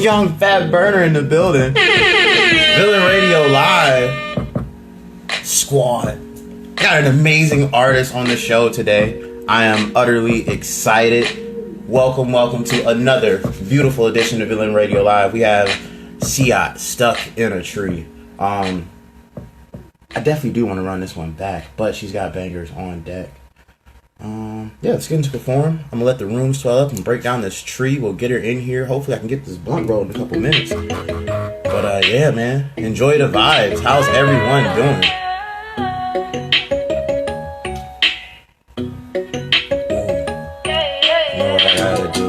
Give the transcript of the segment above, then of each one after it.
Young Fat Burner in the building. Villain Radio Live. Squad. Got an amazing artist on the show today. I am utterly excited. Welcome to another beautiful edition of Villain Radio Live. We have S.I.A.T, Stuck in a Tree. I definitely do want to run this one back, but she's got bangers on deck. Yeah, let's get into the forum. I'm gonna let the room swell up and break down this tree. We'll get her in here. Hopefully I can get this blunt rolled in a couple minutes. But yeah, man, enjoy the vibes. How's everyone doing? You know what I gotta do.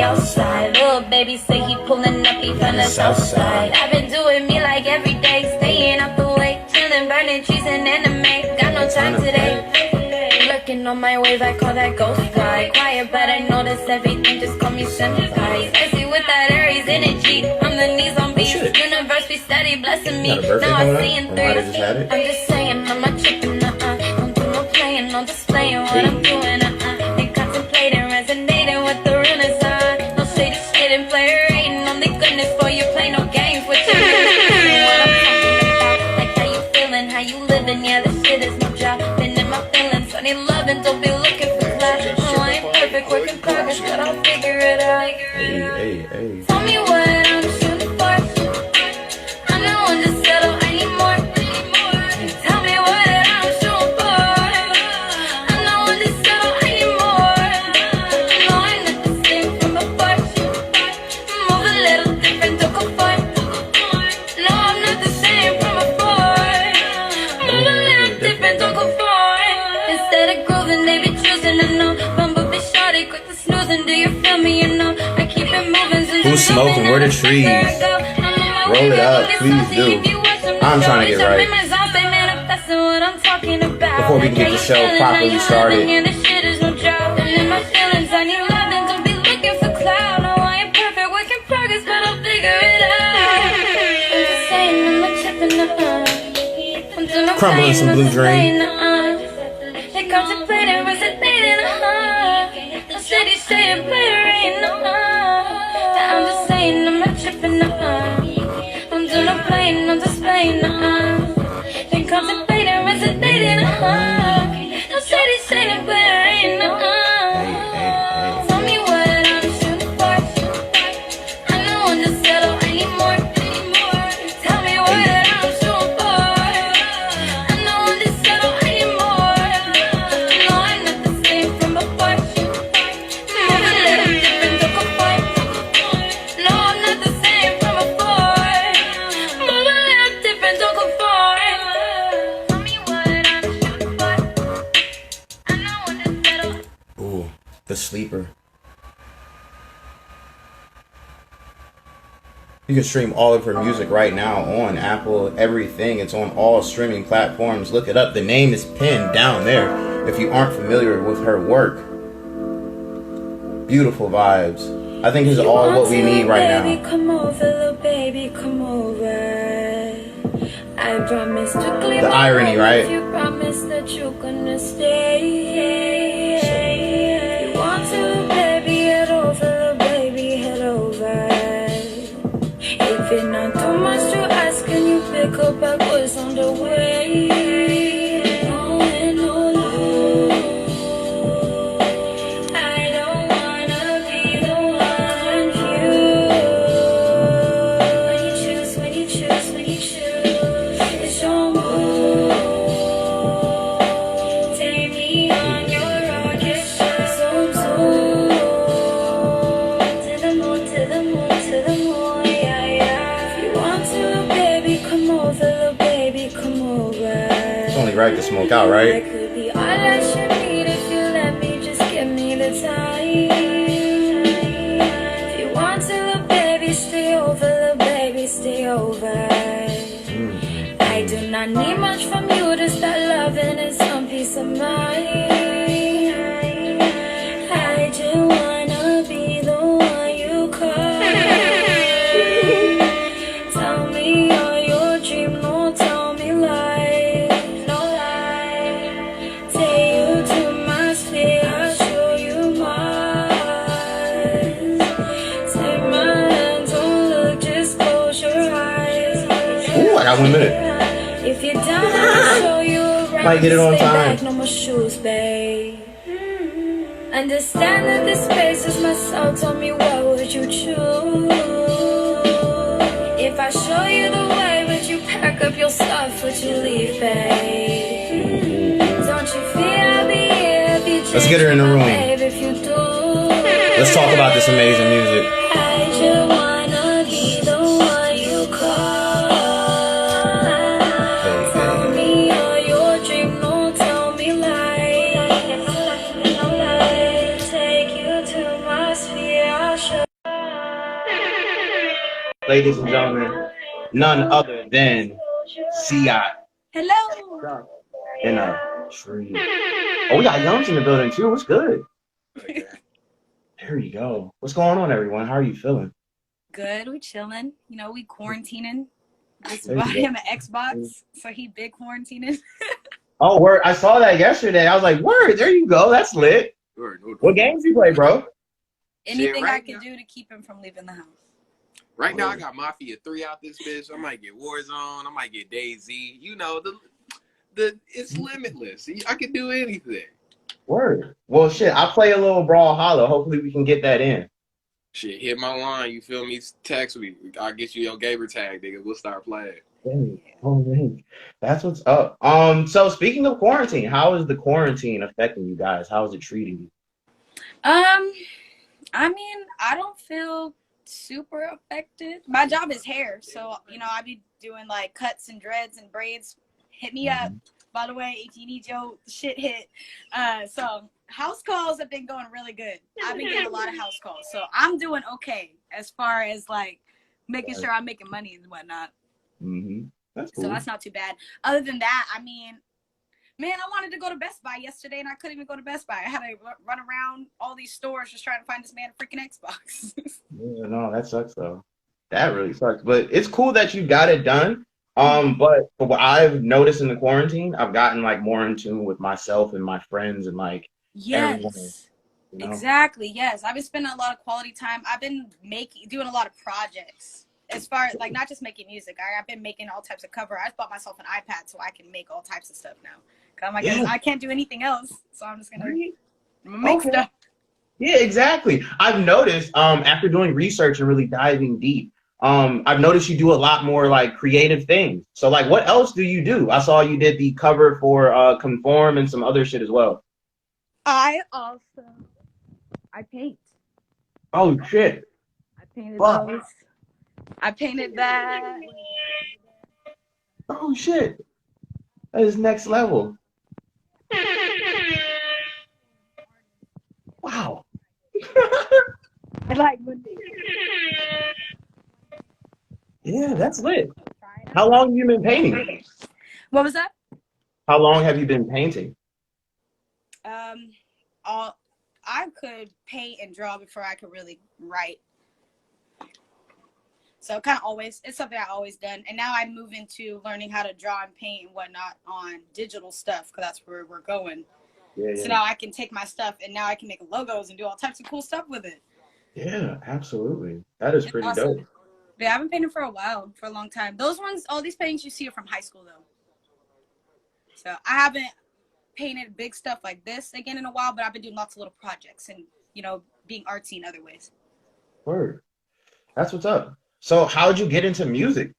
Outside, little baby say he pulling up, he from the south side. I've been doing me like every day, staying up the way, chilling, burning trees and anime. Got no time today. Lurking on my wave, I call that ghost ride. Quiet, but I notice everything. Just call me Senpai. Spicy with that Aries energy. I'm the knees on beat. Universe be steady blessing me. Now I'm seeing through. I'm just saying, I'm not tripping. Don't do no playing, no displaying what I'm doing. They contemplating, resonating with the realness. Yeah, this shit is my job. Been in my feelings, I need love and don't be looking for flash. Oh, I ain't perfect, work in progress, but I'll figure it out. Hey. Tell me what I'm shooting for. I'm not one to settle anymore. Tell me what I'm shooting for. I'm not one to settle anymore. No, I'm not the same from before. Move a little different, don't go for it. No, I'm not the same from before. Don't go for it. Instead of grooving, they be choosing to know. Bumblebee shawty, quick to snoozing. Do you feel me? You know, I keep it moving. Who's smoking? Where the trees? Roll it up, please do. I'm trying to get right before we can get the show properly started. This shit is no job. And in my feelings, I need love and don't be looking for cloud. No, I ain't perfect, work in progress, but I'll figure it out. I'm just saying, I'm not tripping up. Crumbling some blue dream. They contemplating, resonating, the city saying, playing, I'm just saying, I'm not tripping, I'm doing no playing, I'm just playing, they contemplating, resonating, the city saying, playing, tell me what I'm shooting for. I'm not one to settle anymore. Tell me what I'm shooting for. The Sleeper. You can stream all of her music right now on Apple, everything. It's on all streaming platforms. Look it up. The name is pinned down there if you aren't familiar with her work. Beautiful vibes. I think it's all what we need right now. Come over, little baby, come over. I promise to clear the irony, right? You promise that you're gonna stay. Want to, baby, head over, little baby, head over. If it's not too much to ask, can you pick up backwards on the way? No, and no, no. I don't wanna be the one you. When you choose, it's your move. Take me on your rocket ship, so soon. To the moon, to the moon, to the moon, yeah, yeah. If you want to, baby, come over, little baby, come over. It's only right to smoke out, right? I could be all I should need if you let me, just give me the time. If you want to, little baby, stay over, little baby, stay over. I do not need much from you to start loving and some peace of mind. I just wanna be the one you call. Tell me all I got 1 minute. If you're down, I'll show you around. Might get it on Stay time. back, no more shoes, babe. Understand that this space is my soul. Tell me, what would you choose? If I show you the way, would you pack up your stuff? Would you leave, babe? Don't you fear I'll be here if you Let's get her in the room. babe, if you do. Let's talk about this amazing music. I just wanna be the one you call. Tell me all your dream, no, tell me lies. Take you to my sphere, I'll show. Ladies and gentlemen, none other than S.I.A.T. Hello. in a.tree. Oh, we got Youngs in the building too. What's good? There you go. What's going on, everyone? How are you feeling? Good. We chilling. You know, we quarantining. Just bought him an Xbox, so he big quarantining. Oh, word! I saw that yesterday. I was like, word! There you go. That's lit. What games you play, bro? Anything right I can now. do to keep him from leaving the house. Right now, I got Mafia 3 out this bitch. I might get Warzone. I might get DayZ. You know, the it's limitless. I can do anything. Word. Well, shit. I play a little Brawlhalla. Hopefully, we can get that in. Shit, hit my line. You feel me? Text me. I'll get you your gamer tag, nigga. We'll start playing. Oh, man. That's what's up. So speaking of quarantine, how is the quarantine affecting you guys? How is it treating you? I mean, I don't feel super affected. My job is hair, so you know, I be doing like cuts and dreads and braids. Hit me up, by the way, if you need your shit hit. So house calls have been going really good. I've been getting a lot of house calls, so I'm doing okay as far as like making sure I'm making money and whatnot. That's cool. So that's not too bad. Other than that, I mean, man, I wanted to go to Best Buy yesterday, and I couldn't even go to Best Buy. I had to run around all these stores just trying to find this man a freaking Xbox. Yeah, no, that sucks though. That really sucks. But it's cool that you got it done. But what I've noticed in the quarantine, I've gotten like more in tune with myself and my friends and like everyone. You know? Exactly. Yes, I've been spending a lot of quality time. I've been doing a lot of projects. As far as like not just making music, I've been making all types of cover. I bought myself an iPad so I can make all types of stuff now. Cause I'm like, I can't do anything else, so I'm just gonna make stuff. Yeah, exactly. I've noticed after doing research and really diving deep, I've noticed you do a lot more like creative things. So like, what else do you do? I saw you did the cover for Conform and some other shit as well. I paint. Oh shit! I painted those. I painted that. Oh shit! That is next level. Wow. I like Yeah, that's lit. How long have you been painting? What was that? How long have you been painting? I could paint and draw before I could really write. So kind of always, it's something I always done. And now I move into learning how to draw and paint and whatnot on digital stuff because that's where we're going. Yeah. So now I can take my stuff and now I can make logos and do all types of cool stuff with it. Yeah, absolutely. That is pretty awesome. Dope. Yeah, I've been painting for a long time. Those ones, all these paintings you see are from high school though. So I haven't painted big stuff like this again in a while, but I've been doing lots of little projects and, you know, being artsy in other ways. Word. That's what's up. So how'd you get into music?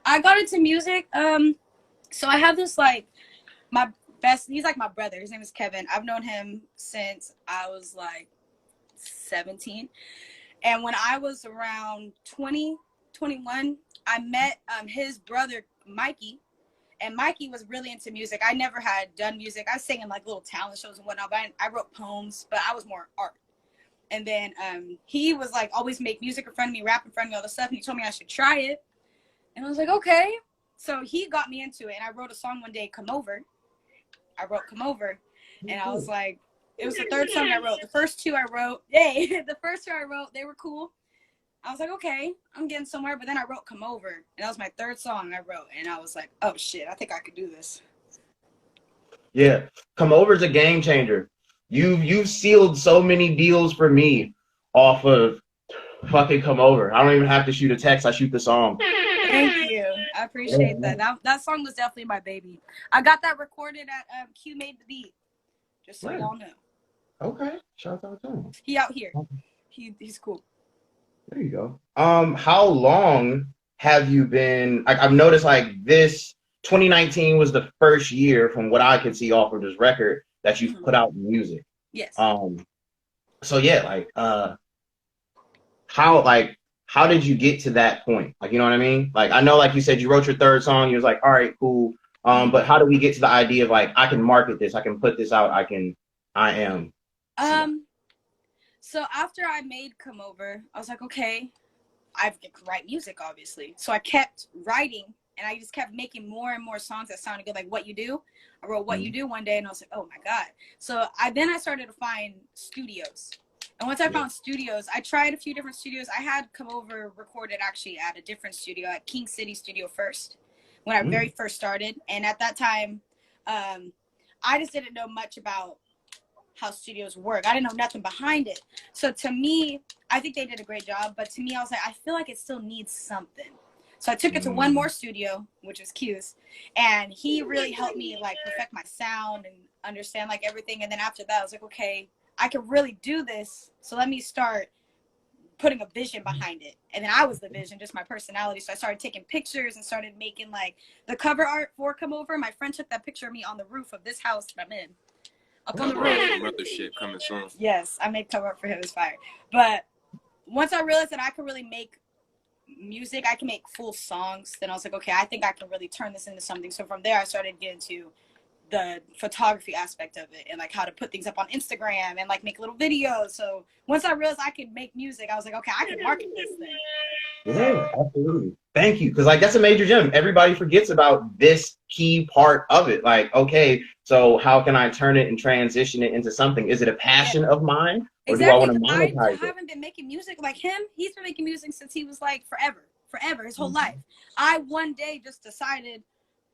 I got into music. So I have this like he's like my brother. His name is Kevin. I've known him since I was like 17. And when I was around 20, 21, I met his brother, Mikey. And Mikey was really into music. I never had done music. I sang in like little talent shows and whatnot, but I wrote poems, but I was more art. And then he was like, always make music in front of me, rap in front of me, all this stuff. And he told me I should try it. And I was like, okay. So he got me into it. And I wrote a song one day, Come Over. I wrote Come Over. And I was like, it was the third song I wrote. The first two I wrote, they were cool. I was like, okay, I'm getting somewhere. But then I wrote Come Over. And that was my third song I wrote. And I was like, oh, shit, I think I could do this. Yeah, Come Over is a game changer. You've sealed so many deals for me off of fucking Come Over. I don't even have to shoot a text. I shoot the song. Thank you. I appreciate that. That song was definitely my baby. I got that recorded at Q Made the Beat. Just so y'all know. Okay. Shout out to him. He out here. He's cool. There you go. How long have you been? I've noticed like this 2019 was the first year, from what I can see off of this record, that you've put out music. Yes. So yeah, like how did you get to that point? Like, you know what I mean? Like, I know, like you said, you wrote your third song. You was like, all right, cool. But how do we get to the idea of like, I can market this, I can put this out, I am. So after I made Come Over, I was like, okay, I can write music, obviously. So I kept writing, and I just kept making more and more songs that sounded good, like What You Do. I wrote What You Do one day, and I was like, oh my God. So then I started to find studios. And once I found studios, I tried a few different studios. I had Come Over recorded actually at a different studio, at King City Studio first, when I very first started. And at that time, I just didn't know much about how studios work. I didn't know nothing behind it. So to me, I think they did a great job. But to me, I was like, I feel like it still needs something. So I took it to one more studio, which was Q's. And he really helped me like perfect my sound and understand like everything. And then after that, I was like, okay, I can really do this. So let me start putting a vision behind it. And then I was the vision, just my personality. So I started taking pictures and started making like the cover art for Come Over. My friend took that picture of me on the roof of this house that I'm in. Up on the roof. Other shit coming soon. Yes, I made cover art for him. It was fire. But once I realized that I could really make music, I can make full songs, then I was like, okay, I think I can really turn this into something. So from there, I started getting into the photography aspect of it and like how to put things up on Instagram and like make little videos. So once I realized I could make music, I was like, okay, I can market this thing. Yeah, absolutely. Thank you. Because like that's a major gem. Everybody forgets about this key part of it. Like, okay, so how can I turn it and transition it into something? Is it a passion of mine? Or do I want to monetize it? I haven't been making music like him. He's been making music since he was like forever, his whole life. I one day just decided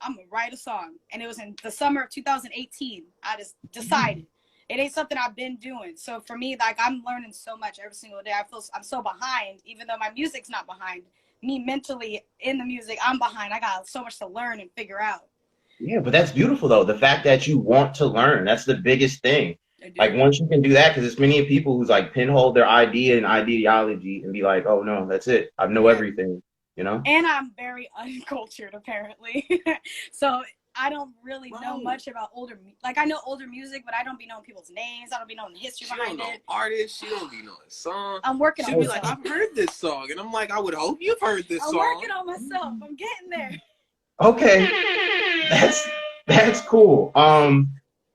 I'm gonna write a song, and it was in the summer of 2018. I just decided it ain't something I've been doing. So for me, like I'm learning so much every single day. I feel I'm so behind, even though my music's not behind. Me mentally in the music, I'm behind. I got so much to learn and figure out. Yeah, but that's beautiful though. The fact that you want to learn, that's the biggest thing. Like once you can do that, because there's many people who's like pinhole their idea and ideology and be like, oh no, that's it. I know everything, you know? And I'm very uncultured apparently. So I don't really know much about older, like I know older music, but I don't be knowing people's names. I don't be knowing the history behind it. Artists, she don't be knowing songs. I'm working on myself. She'll be like, I've heard this song. And I'm like, I would hope you've heard this song. I'm working on myself. I'm getting there. Okay. That's cool.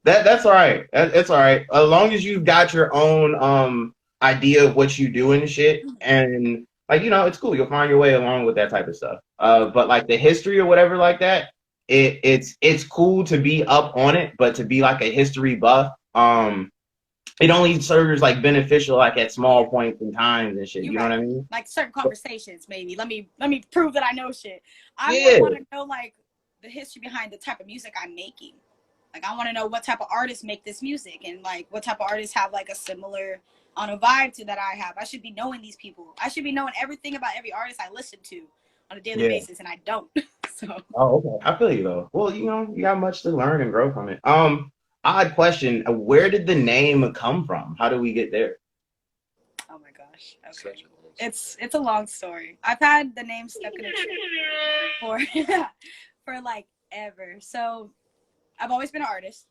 That's all right. It's all right. As long as you've got your own idea of what you do and shit, and like, you know, it's cool. You'll find your way along with that type of stuff. But like the history or whatever like that, it's cool to be up on it, but to be like a history buff, it only serves like beneficial like at small points in times and shit. You know what I mean? Like certain conversations, maybe. Let me prove that I know shit. I want to know like the history behind the type of music I'm making. Like I want to know what type of artists make this music, and like what type of artists have like a similar on a vibe to that I have. I should be knowing these people. I should be knowing everything about every artist I listen to on a daily basis, and I don't. So. Oh, okay. I feel you though. Well, you know, you got much to learn and grow from it. Odd question. Where did the name come from? How did we get there? Oh my gosh. Okay. It's a long story. I've had the name stuck in a tree for like ever. So I've always been an artist.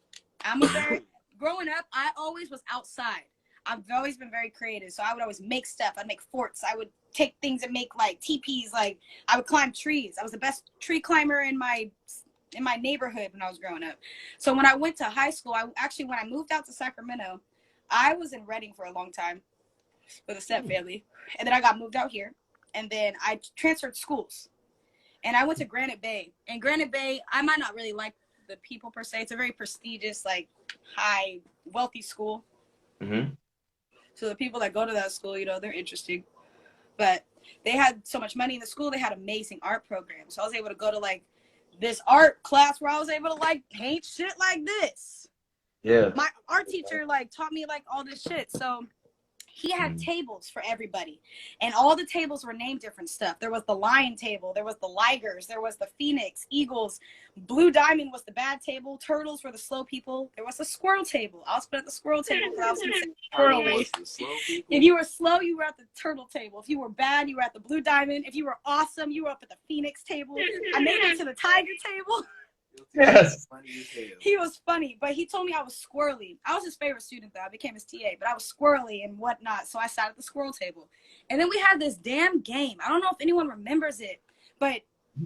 Growing up, I always was outside. I've always been very creative. So I would always make stuff. I'd make forts. I would take things and make like teepees. Like I would climb trees. I was the best tree climber in my neighborhood when I was growing up. So when I went to high school, when I moved out to Sacramento, I was in Redding for a long time with a step family. And then I got moved out here. And then I transferred schools. And I went to Granite Bay. And Granite Bay, I might not really like the people per se. It's a very prestigious, like high, wealthy school. Mm-hmm. So the people that go to that school, you know, they're interesting. But they had so much money in the school, they had amazing art programs. So I was able to go to like this art class where I was able to like paint shit like this. Yeah. My art teacher like taught me like all this shit. So he had tables for everybody, and all the tables were named different stuff. There was the lion table, there was the ligers, there was the phoenix, eagles, blue diamond was the bad table, turtles were the slow people, there was the squirrel table. I was put at the squirrel table because I was insane squirrely. If you were slow, you were at the turtle table. If you were bad, you were at the blue diamond. If you were awesome, you were up at the phoenix table. I made it to the tiger table. Yes. He was funny, but he told me I was squirrely. I was his favorite student, though. I became his TA, but I was squirrely and whatnot, so I sat at the squirrel table. And then we had this damn game. I don't know if anyone remembers it, but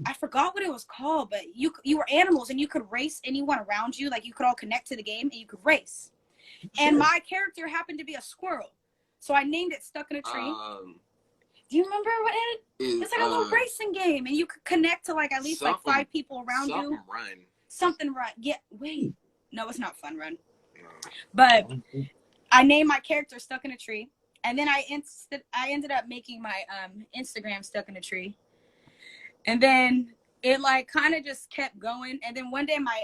I forgot what it was called, but you were animals, and you could race anyone around you. Like, you could all connect to the game, and you could race. And my character happened to be a squirrel, so I named it Stuck in a Tree. Do you remember what it? It's like a little racing game, and you could connect to like at least like 5 people around you. Something Run. Yeah, wait. No, it's not Fun Run. But I named my character Stuck in a Tree, and then I ended up making my Instagram Stuck in a Tree, and then it like kind of just kept going. And then one day my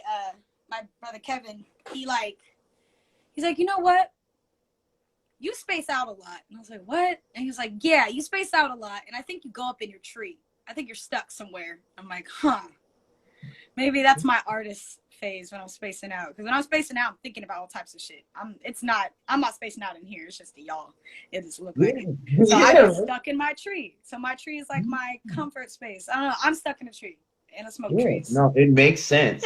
brother Kevin, he's like, you know what? You space out a lot. And I was like, what? And he was like, yeah, you space out a lot. And I think you go up in your tree. I think you're stuck somewhere. I'm like, huh. Maybe that's my artist phase when I'm spacing out. Because when I'm spacing out, I'm thinking about all types of shit. I'm not spacing out in here. It's just the y'all. It just look like it. So I get stuck in my tree. So my tree is like my comfort space. I don't know. I'm stuck in a tree. And I smoke trees. No, it makes sense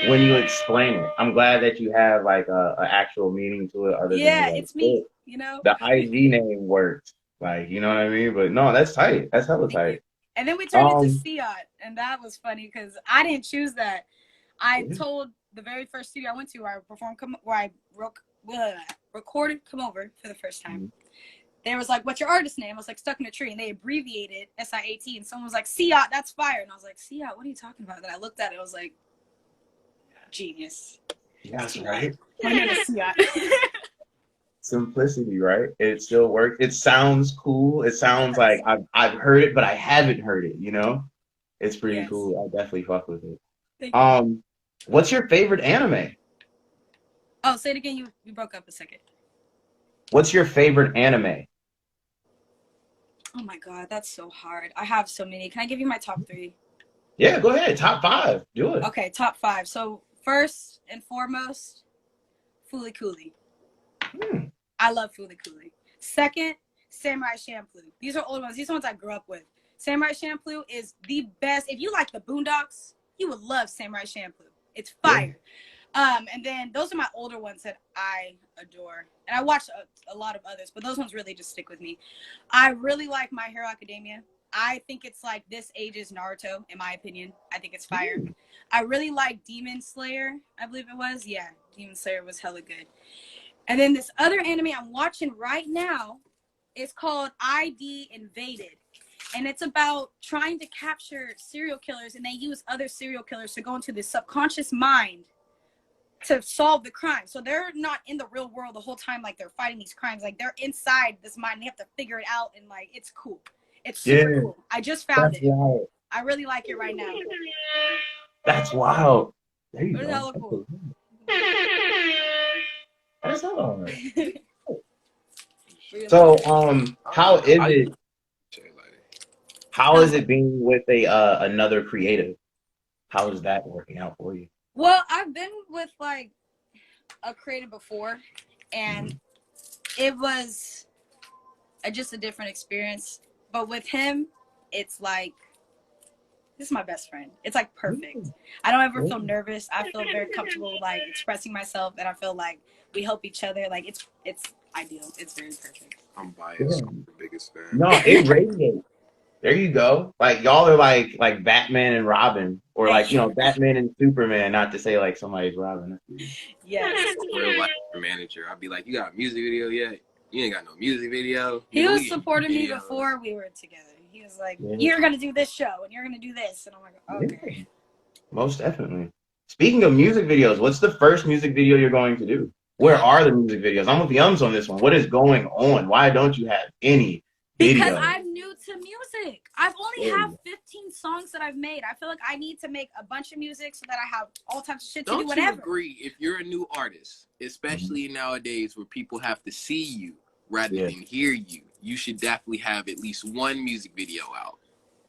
when you explain it. I'm glad that you have like a actual meaning to it. Other than like, it's me. You know, the IG name works. Like, you know what I mean? But no, that's tight. That's hella tight. And then we turned into S.I.A.T, and that was funny because I didn't choose that. I told the very first studio I went to where I recorded Come Over for the first time. They was like, what's your artist name? I was like, Stuck in a Tree. And they abbreviated S.I.A.T. And someone was like, S.I.A.T, that's fire. And I was like, S.I.A.T, what are you talking about? Then I looked at it. I was like, genius. Yeah, that's right. My name is S.I.A.T. Simplicity, right? It still works. It sounds cool. It sounds like I've heard it, but I haven't heard it, you know? It's pretty cool. I definitely fuck with it. Thank you. What's your favorite anime? Oh, say it again. You broke up a second. What's your favorite anime? Oh my god, that's so hard. I have so many. Can I give you my top 3? Yeah, go ahead. Top 5. Do it. Okay, top 5. So first and foremost, Fooly Cooly. I love Fooly Cooly. Second, Samurai Champloo. These are old ones. These are ones I grew up with. Samurai Champloo is the best. If you like the Boondocks, you would love Samurai Champloo. It's fire. And then those are my older ones that I adore. And I watch a lot of others, but those ones really just stick with me. I really like My Hero Academia. I think it's like this age's Naruto, in my opinion. I think it's fire. I really like Demon Slayer, I believe it was. Yeah, Demon Slayer was hella good. And then this other anime I'm watching right now is called ID Invaded. And it's about trying to capture serial killers, and they use other serial killers to go into the subconscious mind to solve the crime. So they're not in the real world the whole time, like they're fighting these crimes. Like they're inside this mind, and they have to figure it out, and like it's cool. It's super cool. I just found it. Wild. I really like it right now. That's wild. There you go. Hella cool. That's hella right. So how is it being with another creative? How is that working out for you? Well, I've been with like a creative before, and it was just a different experience. But with him, it's like, this is my best friend. It's like perfect. I don't ever feel nervous. I feel very comfortable like expressing myself, and I feel like we help each other. Like it's ideal. It's very perfect. I'm biased. I'm the biggest fan. No, it radiates. There you go. Like y'all are like Batman and Robin, or like, you know, Batman and Superman. Not to say like somebody's Robin. Yes. Real life manager. I'd be like, you got a music video yet? You ain't got no music video. He was supporting me before we were together. He was like, you're gonna do this show and you're gonna do this, and I'm like, okay. Yeah. Most definitely. Speaking of music videos, what's the first music video you're going to do? Where are the music videos? I'm with the ums on this one. What is going on? Why don't you have any videos? Because I'm new to music. I've only have 15 songs that I've made. I feel like I need to make a bunch of music so that I have all types of shit to do whatever. Don't you agree, if you're a new artist, especially nowadays where people have to see you, rather Yeah. than hear you. You should definitely have at least one music video out.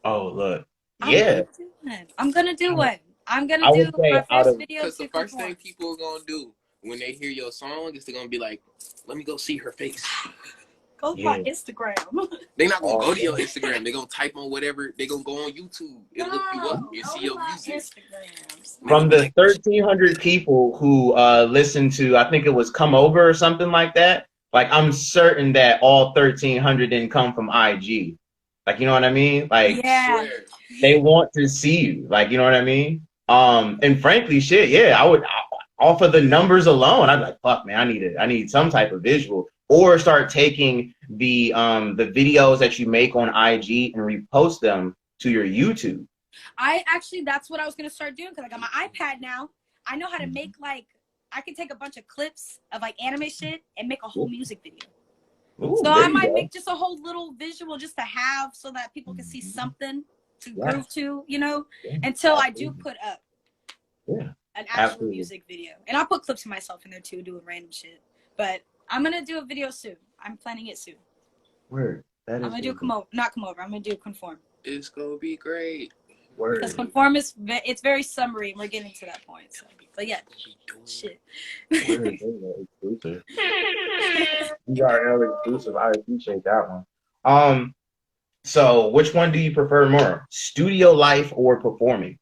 Oh, look. Yeah. I'm gonna do one. I'm gonna I do would say my out first of video Because the to first thing conform. people are gonna do when they hear your song is they're gonna be like, "Let me go see her face." Go to my Instagram. They're not gonna go to your yeah. Instagram. They're gonna type on whatever. They're gonna go on YouTube and look you up and Go see to your my music. Instagrams. And they're From gonna be the like, 1,300 people who listened to, I think it was Come Over or something like that. Like, I'm certain that all 1,300 didn't come from IG. Like, you know what I mean? Like, Yeah. "Swear." they want to see you. Like, you know what I mean? And frankly, shit, yeah, I would off of the numbers alone, I'd be like, fuck, man, I need some type of visual. Or start taking the videos that you make on IG and repost them to your YouTube. That's what I was gonna start doing because I got my iPad now. I know how to make I can take a bunch of clips of like anime shit and make a whole music video. Ooh, So there I you might go. make just a whole little visual just to have so that people can see something to groove to, you know, until I do put up an actual music video. And I'll put clips of myself in there too, doing random shit. But I'm gonna do a video soon. I'm planning it soon. Word. That is I'm gonna do not come over. I'm gonna do conform. It's gonna be great. Because conform is it's very summary and we're getting to that point. So, but yeah, shit. Word. Exclusive. VRL exclusive. I appreciate that one. So which one do you prefer more? Studio life or performing?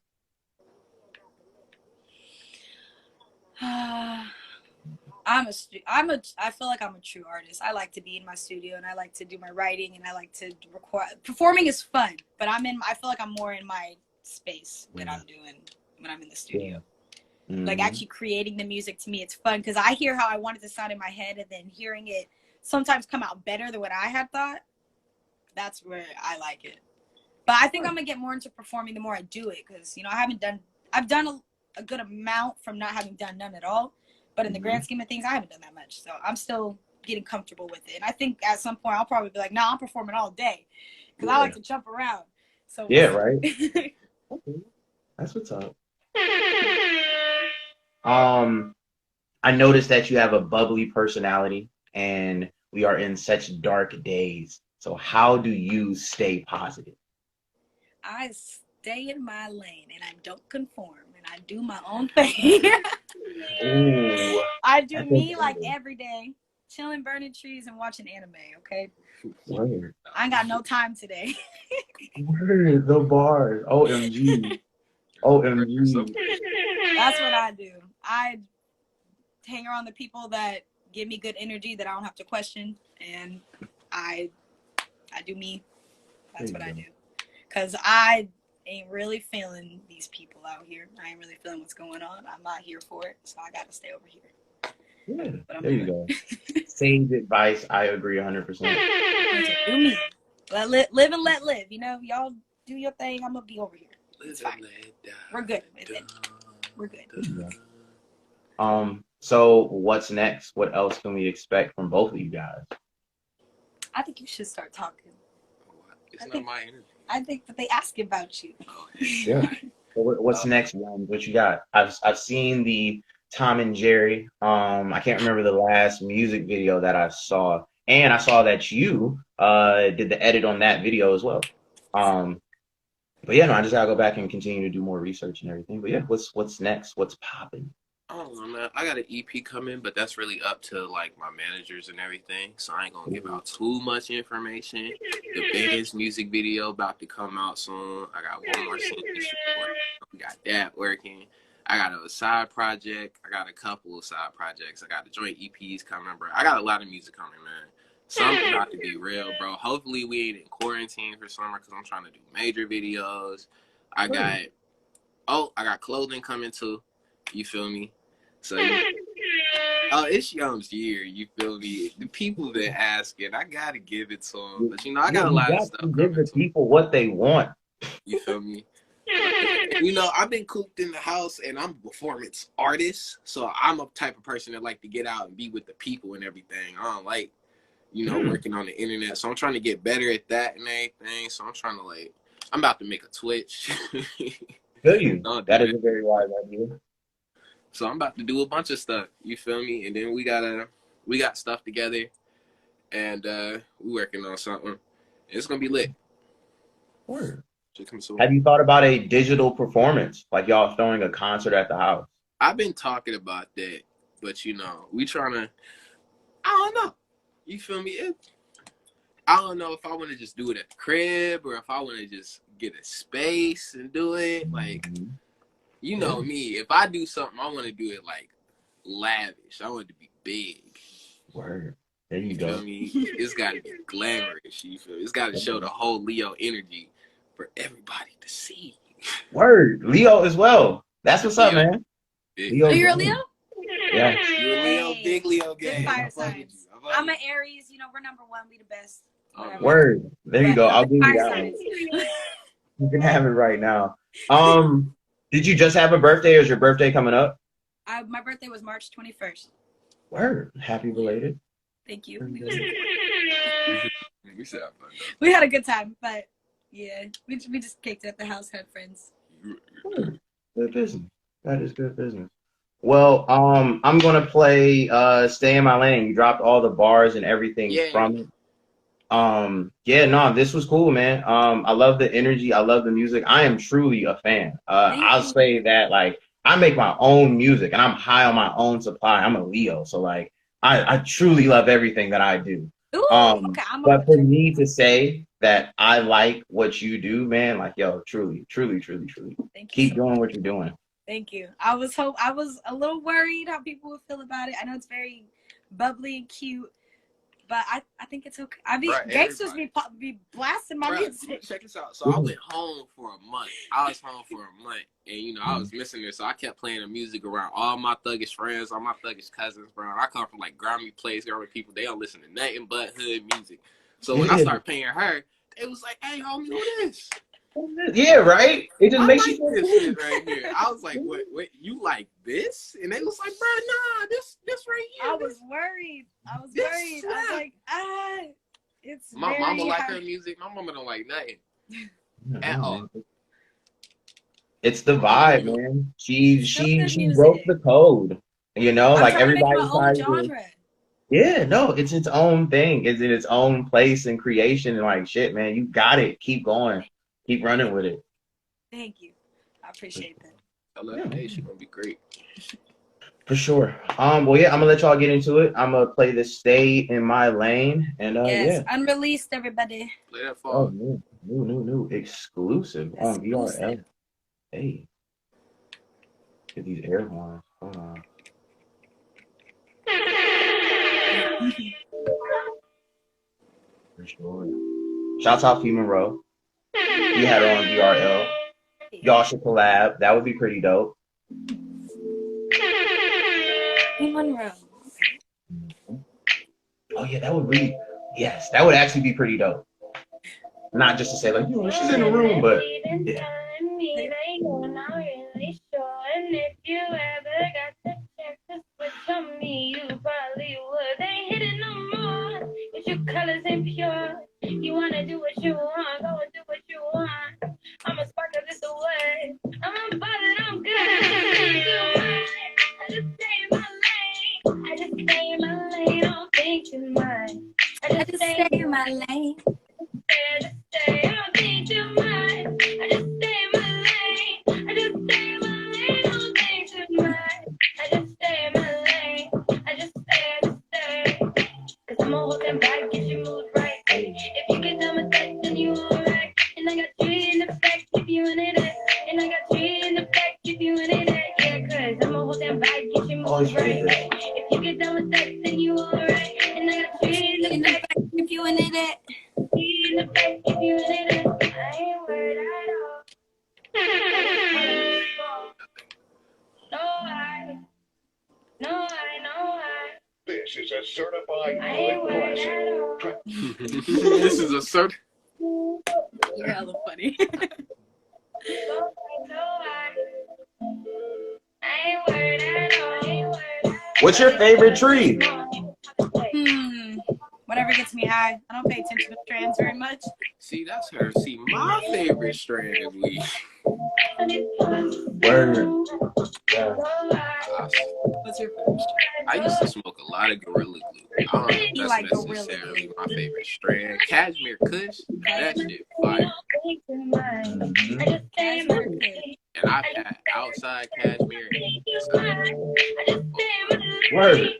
I feel like I'm a true artist. I like to be in my studio and I like to do my writing and I like to record. Performing is fun, but I feel like I'm more in my space when I'm in the studio. Like actually creating the music, to me it's fun because I hear how I want it to sound in my head and then hearing it sometimes come out better than what I had thought. That's where I like it. But I think I'm gonna get more into performing the more I do it because, you know, I've done a good amount from not having done none at all. But in the grand scheme of things, I haven't done that much. So I'm still getting comfortable with it. And I think at some point I'll probably be like, I'm performing all day because I like to jump around. So right. Okay. That's what's up. I noticed that you have a bubbly personality and we are in such dark days. So how do you stay positive? I stay in my lane and I don't conform and I do my own thing. Ooh, I do me like every day, chilling, burning trees, and watching anime. Okay. Word. I ain't got no time today. Word, the bars. OMG. OMG. That's what I do. I hang around the people that give me good energy that I don't have to question, and I do me. That's what I do. Cause I ain't really feeling these people out here. I ain't really feeling what's going on. I'm not here for it, so I gotta stay over here. Yeah, there you go. Sage advice. I agree 100%. Do me. Live and let live. You know, y'all do your thing. I'm gonna be over here. It's fine. We're good. We're good. So what's next? What else can we expect from both of you guys? I think you should start talking. It's not my energy. I think that they ask about you. Yeah. What's next, Ron? What you got? I've seen the Tom and Jerry. I can't remember the last music video that I saw, and I saw that you did the edit on that video as well. But yeah, no, I just gotta go back and continue to do more research and everything. But yeah, what's next? What's popping? I don't know, man. I got an EP coming, but that's really up to like my managers and everything. So I ain't gonna give out too much information. The band's music video about to come out soon. I got one more single. We got that working. I got a side project. I got a couple of side projects. I got the joint EPs coming, bro. I got a lot of music coming, man. Something about to be real, bro. Hopefully we ain't in quarantine for summer because I'm trying to do major videos. I got clothing coming too. You feel me? So, it's Young's year. You feel me? The people that ask it, I gotta give it to them. But you know, I got a lot of stuff coming. Give the people what they want. You feel me? You know, I've been cooped in the house, and I'm a performance artist, so I'm a type of person that like to get out and be with the people and everything. I don't like, working on the internet. So I'm trying to get better at that and everything. So I'm trying to I'm about to make a Twitch. Feel you. That is a very wise idea. So I'm about to do a bunch of stuff. You feel me? And then we got stuff together. and we working on something. It's gonna be lit. Word. Soon. Have you thought about a digital performance, like y'all throwing a concert at the house? I've been talking about that, but we trying to. I don't know. You feel me? I don't know if I want to just do it at the crib or if I want to just get a space and do it. Like, you know me. If I do something, I want to do it like lavish. I want it to be big. Word. There you Feel go. me? It's got to be glamorous. You feel me? It's got to show the whole Leo energy for everybody to see. Word. Leo as well. That's what's up, man. Leo. Oh, you're a Leo? Yeah. You're a Leo, big Leo gang. Good fire signs. I'm an Aries. We're number one. We the best. Whatever. Word. There you go. I'll give you that one. You can have it right now. Did you just have a birthday, or is your birthday coming up? My birthday was March 21st. Word. Happy belated. Thank you. We had a good time, but yeah, we just caked it at the house, had friends. Good business. That is good business. Well, I'm gonna play Stay in My Lane. You dropped all the bars and everything from it. This was cool, man. I love the energy, I love the music. I am truly a fan. I'll say that, like, I make my own music and I'm high on my own supply. I'm a Leo, so like I truly love everything that I do. Ooh, okay, but for me to say that I like what you do, man, like, yo, truly. Keep doing what you're doing. Thank you. I was a little worried how people would feel about it. I know it's very bubbly and cute, but I think it's okay. Gangsters be blasting my music. Check this out. So I went home for a month. I was home for a month, and I was missing it. So I kept playing the music around all my thuggish friends, all my thuggish cousins, bro. I come from like Grammy place, Grammy people. They don't listen to nothing but hood music. So when I started paying her, it was like, "Hey, homie, who this?" Yeah, right. It just makes like you this shit right here. I was like, "What? You like this?" And they was like, "Bro, nah, this right here." I was worried. I was like, it's my mama like her music. My mama don't like nothing at all. It's the vibe, man. She broke the code. Like everybody tries to. Yeah, no, it's its own thing. It's in its own place and creation, and like, shit, man, you got it. Keep going. Keep running with it. Thank you. I appreciate that. I love her. She's gonna be great. For sure. Well, yeah, I'm gonna let y'all get into it. I'm gonna play this "Stay in My Lane," and unreleased, everybody. Play that fall. Oh, new exclusive on VRL. Hey, get these air horns. Hold on. For sure. Shouts out Fee Monroe. We had her on VRL. Y'all should collab. That would be pretty dope. Fee Monroe. Oh yeah, that would actually be pretty dope. Not just to say like, she's in the room, but yeah. And if you ever got the chance to switch on me, you probably would. Ain't hit it no more. If your colors ain't pure, you wanna do what you want, go and do what you want. I'ma spark up this away. I'm unbothered, I'm good. I just stay in my lane. I just stay in my lane. Don't think too much. I just stay in my lane. I just stay. I don't think too much. I just stay in my lane. I just stay in my lane. Don't think too much. I just stay in my lane. I just stay. Cause I'm a hold them back, get your mood right. If you get done with that, then you alright. And I got three in the back, if you in it. And I got three in the back, if you in it. Yeah, cause I'm a hold them back, get your mood right. If you get done with that, then you alright. And I got three in the back, if you in it. In the back, if you in it. I ain't worried at all. No, I. This is a certified I ain't worried at all. This is a certain. You're hella funny. I ain't worried at all. What's your favorite tree? Whatever gets me high. I don't pay attention to strands very much. See, that's her. See, my favorite strand is weed. Word. What's your favorite strand? I used to smoke a lot of Gorilla Glue. I don't know if He that's like Gorilla necessarily Glue. my favorite strand. Cashmere Kush, that shit fire. Mhm. Cashmere Kush. And I've had outside cashmere and inside. Word.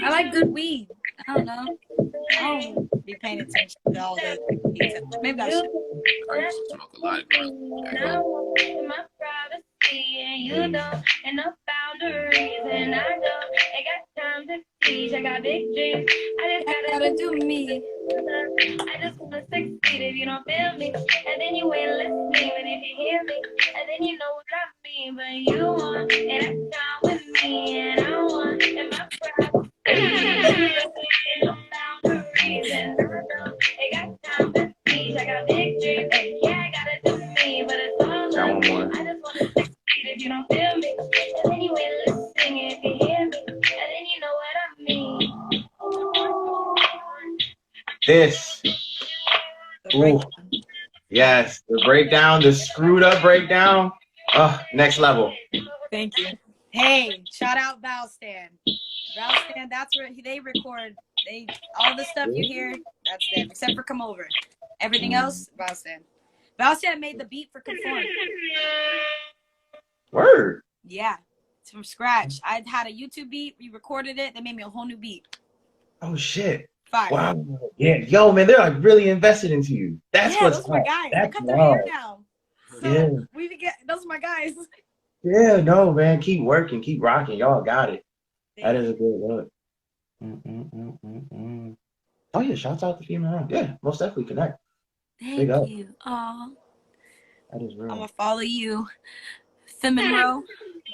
I like good weed. I don't know. I don't be paying attention to all the details. Maybe I should. I used to smoke a lot of Gorilla Glue back then. My privacy and you don't and no boundaries and I don't I got time to teach I got big dreams I just I gotta gotta do me. I just wanna succeed if you don't feel me and then you ain't listening but if you hear me and then you know what I mean but you want and that's down with me and I want and my privacy and no boundaries and I don't I got time to teach I got big dreams yeah I gotta do me but it's all Got one more. I just wanna succeed if you don't feel me. And then you ain't listening if you hear me. And then you know what I mean. This. The Ooh. breakdown. Yes. The breakdown, the screwed up breakdown. Next level. Thank you. Hey, shout out Valstan. Valstan, that's where they record. All the stuff you hear, that's them, except for Come Over. Everything else, Valstan. Valstan made the beat for Conform. Word. Yeah, it's from scratch. I had a YouTube beat, we recorded it, they made me a whole new beat. Oh shit. Fire. Wow. Yeah. Yo, man, they're like really invested into you. That's Yeah, what's those are my up. guys. I That's cut their hair love. now. So Yeah. those are my guys. Yeah. No, man. Keep working. Keep rocking. Y'all got it. That Thank is you. a good look. Oh yeah. Shouts out to female round. Yeah. Most definitely connect. Big Thank up. you. Aw, That is I'm real. gonna follow you. Femin Row,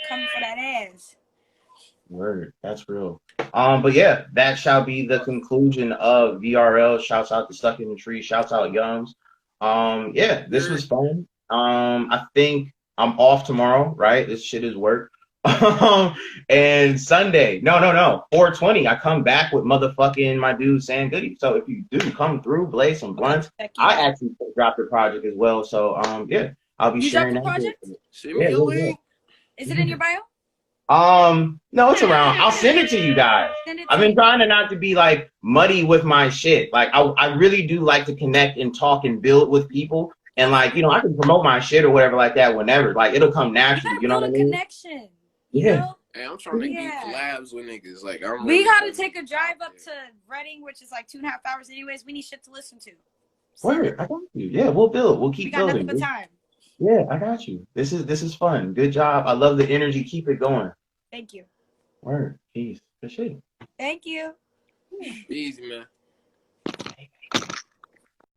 coming for that ass. Word, that's real. But yeah, that shall be the conclusion of VRL. Shouts out to Stuck in the Tree. Shouts out Yums. Yeah, this was fun. I think I'm off tomorrow, right? This shit is work. And Sunday, no, 420. I come back with motherfucking my dude Sam Goody. So if you do come through, blaze some blunts. Check it I out. actually dropped the project as well. So yeah, I'll be You sharing dropped the that. project? Send me a link. Is it in your bio? No, it's around. I'll send it to you guys. Send it I've to been me. trying to not to be like muddy with my shit. Like I really do like to connect and talk and build with people. And like, I can promote my shit or whatever like that whenever. Like it'll come You naturally, gotta you know build what I a mean? connection. You Yeah. know? Hey, I'm trying to get Yeah. collabs with niggas. Like I'm We really gotta trying to take a get drive out up to there. Reading, which is like 2.5 hours anyways. We need shit to listen to. Word, I got you. Yeah, we'll build. We'll We keep got nothing building. but time. Yeah, I got you. This is fun. Good job. I love the energy. Keep it going. Thank you. Word. Peace. Good shit. Thank you. Easy, man.